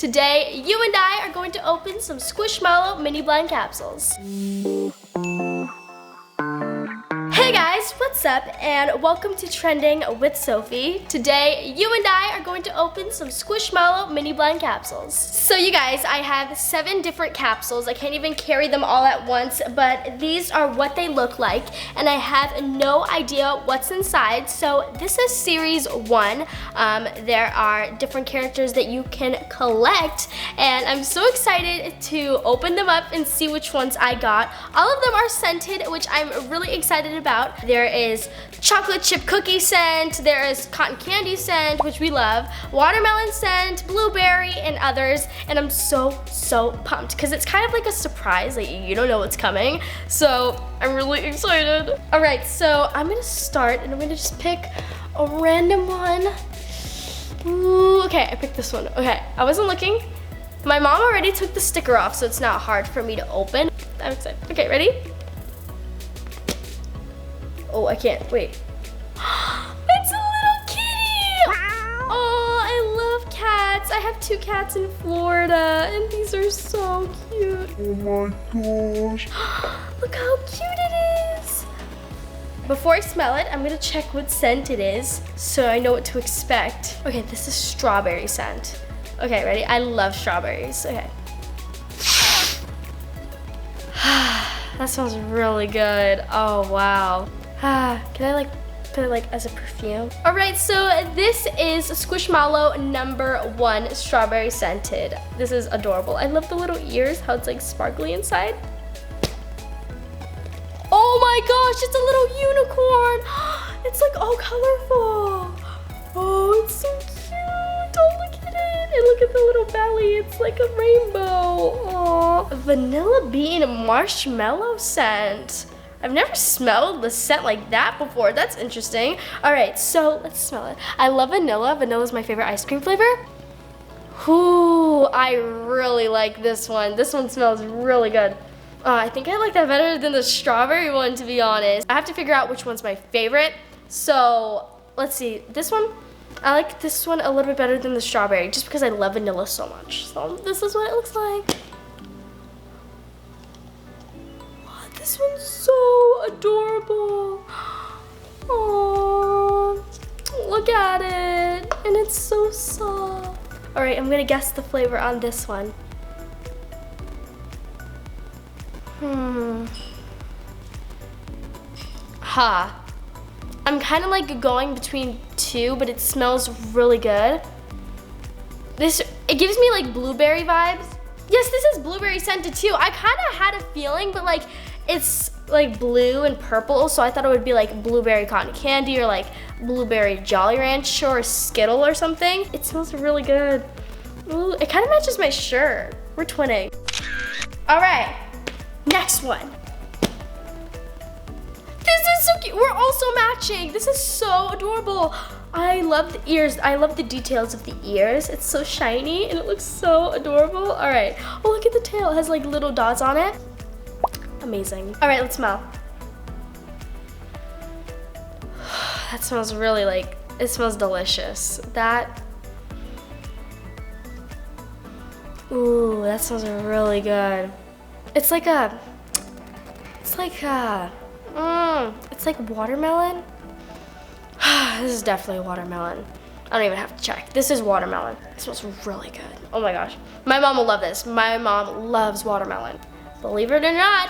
Today, you and I are going to open some Squishmallow mini blind capsules. Hey guys, what's up? And welcome to Trending with Sophie. Today, you and I are going to open some Squishmallow mini blind capsules. So you guys, I have 7 different capsules. I can't even carry them all at once, but these are what they look like, and I have no idea what's inside. So this is series 1. There are different characters that you can collect, and I'm so excited to open them up and see which ones I got. All of them are scented, which I'm really excited about. There is chocolate chip cookie scent, there is cotton candy scent, which we love, watermelon scent, blueberry, and others. And I'm so pumped because it's kind of like a surprise, like you don't know what's coming. So I'm really excited. All right, so I'm gonna start and I'm gonna just pick a random one. Ooh, okay, I picked this one. Okay, I wasn't looking. My mom already took the sticker off, so it's not hard for me to open. I'm excited. Okay, ready? Oh, I can't, wait. It's a little kitty! Oh, I love cats. I have 2 cats in Florida, and these are so cute. Oh my gosh. Look how cute it is. Before I smell it, I'm gonna check what scent it is, so I know what to expect. Okay, this is strawberry scent. Okay, ready? I love strawberries, okay. That smells really good. Oh, wow. Can I put it as a perfume? All right, so this is Squishmallow number 1 strawberry scented. This is adorable. I love the little ears, how it's like sparkly inside. Oh my gosh, it's a little unicorn. It's like all colorful. Oh, it's so cute. Oh, look at it. And look at the little belly. It's like a rainbow. Oh, vanilla bean marshmallow scent. I've never smelled the scent like that before. That's interesting. All right, so let's smell it. I love vanilla. Vanilla is my favorite ice cream flavor. Ooh, I really like this one. This one smells really good. I think I like that better than the strawberry one, to be honest. I have to figure out which one's my favorite. So let's see, this one, I like this one a little bit better than the strawberry just because I love vanilla so much. So this is what it looks like. This one's so adorable. Oh, look at it. And it's so soft. All right, I'm gonna guess the flavor on this one. I'm kind of like going between 2, but it smells really good. It gives me like blueberry vibes. Yes, this is blueberry scented too. I kind of had a feeling, but like, it's like blue and purple, so I thought it would be like blueberry cotton candy or like blueberry Jolly Rancher or Skittle or something. It smells really good. Ooh, it kind of matches my shirt. We're twinning. All right, next one. This is so cute. We're also matching. This is so adorable. I love the ears. I love the details of the ears. It's so shiny and it looks so adorable. All right. Oh, look at the tail. It has like little dots on it. Amazing. All right, let's smell. That smells really it smells delicious. Ooh, that smells really good. It's like watermelon. This is definitely watermelon. I don't even have to check. This is watermelon. It smells really good. Oh my gosh. My mom will love this. My mom loves watermelon. Believe it or not,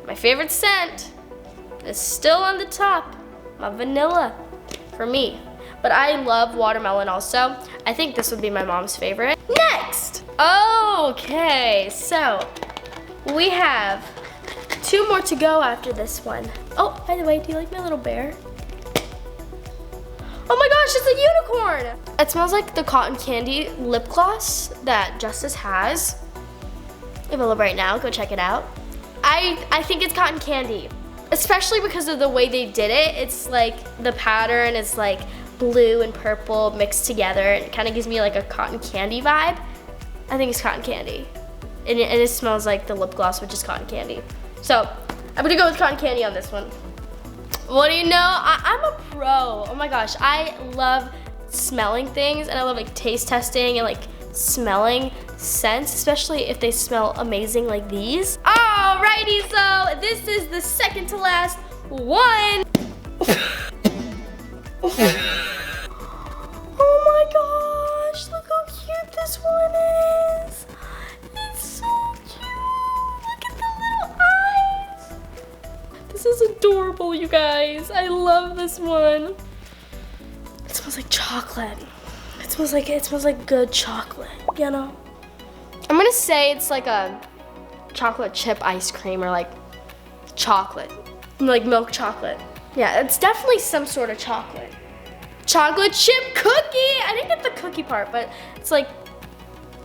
my favorite scent is still on the top, my vanilla, for me. But I love watermelon also. I think this would be my mom's favorite. Next! Okay, so we have 2 more to go after this one. Oh, by the way, do you like my little bear? Oh my gosh, it's a unicorn! It smells like the cotton candy lip gloss that Justice has. Available right now, go check it out. I think it's cotton candy, especially because of the way they did it. It's like the pattern is like blue and purple mixed together. It kind of gives me like a cotton candy vibe. I think it's cotton candy. And it smells like the lip gloss, which is cotton candy. So I'm gonna go with cotton candy on this one. What do you know? I'm a pro. Oh my gosh, I love smelling things and I love like taste testing and like smelling scents, especially if they smell amazing like these. Alrighty, so this is the second to last one. Oh my gosh, look how cute this one is. It's so cute. Look at the little eyes. This is adorable, you guys. I love this one. It smells like chocolate. It smells like good chocolate, you know? I'm gonna say it's like a chocolate chip ice cream or like chocolate, like milk chocolate. Yeah, it's definitely some sort of chocolate. Chocolate chip cookie! I didn't get the cookie part, but it's like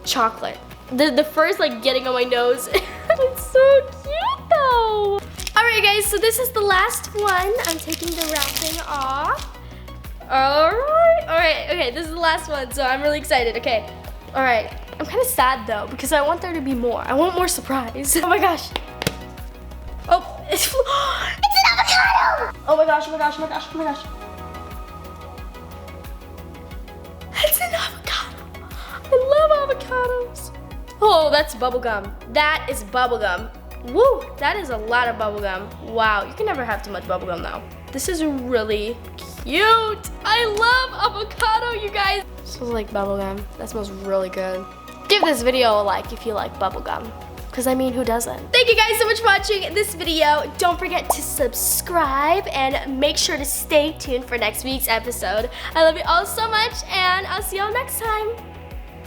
chocolate. The first like getting on my nose. It's so cute though. All right guys, so this is the last one. I'm taking the wrapping off. All right, okay, this is the last one, so I'm really excited, okay. All right, I'm kind of sad though, because I want there to be more. I want more surprise. Oh my gosh. Oh, it's an avocado! Oh my gosh, oh my gosh, oh my gosh, oh my gosh. It's an avocado. I love avocados. Oh, that's bubblegum. That is bubblegum. Woo, that is a lot of bubblegum. Wow, you can never have too much bubblegum though. This is really cute. I love avocado, you guys. It smells like bubblegum. That smells really good. Give this video a like if you like bubblegum. Because I mean, who doesn't? Thank you guys so much for watching this video. Don't forget to subscribe and make sure to stay tuned for next week's episode. I love you all so much and I'll see y'all next time.